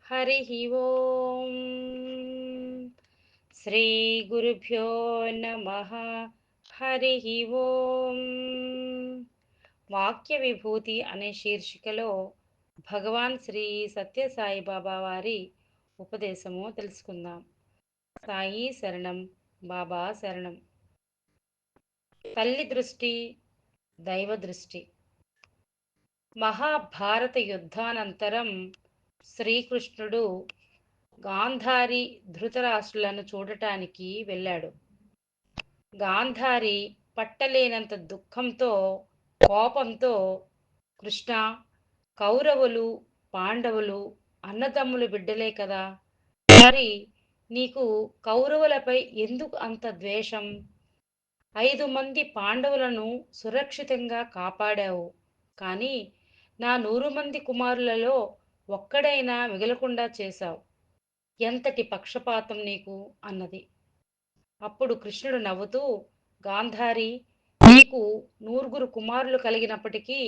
హరిః ఓం. శ్రీ గురుభ్యో నమః. హరిః ఓం. వాక్య విభూతి అనే శీర్షికలో భగవాన్ శ్రీ సత్యసాయి బాబా వారి ఉపదేశము తెలుసుకుందాం. సాయి శరణం, బాబా శరణం. తల్లి దృష్టి, దైవ దృష్టి. మహాభారత యుద్ధానంతరం శ్రీకృష్ణుడు గాంధారి, ధృతరాష్ట్రులను చూడటానికి వెళ్ళాడు. గాంధారి పట్టలేనంత దుఃఖంతో, కోపంతో, కృష్ణ, కౌరవులు, పాండవులు అన్నదమ్ములు బిడ్డలే కదా, మరి నీకు కౌరవులపై ఎందుకు అంత ద్వేషం? 5 మంది పాండవులను సురక్షితంగా కాపాడావు, కానీ నా 100 మంది కుమారులలో ఒక్కడైనా మిగలకుండా చేశావు. ఎంతటి పక్షపాతం నీకు అన్నది. అప్పుడు కృష్ణుడు నవ్వుతూ, గాంధారి, నీకు 100 కుమారులు కలిగినప్పటికీ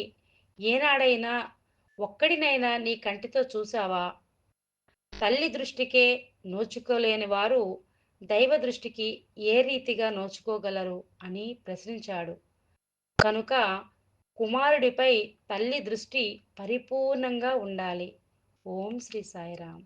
ఏనాడైనా ఒక్కడినైనా నీ కంటితో చూసావా? తల్లి దృష్టికే నోచుకోలేని వారు దైవ దృష్టికి ఏ రీతిగా నోచుకోగలరు అని ప్రశ్నించాడు. కనుక కుమారుడిపై తల్లి దృష్టి పరిపూర్ణంగా ఉండాలి. ఓం శ్రీ సాయిరాం.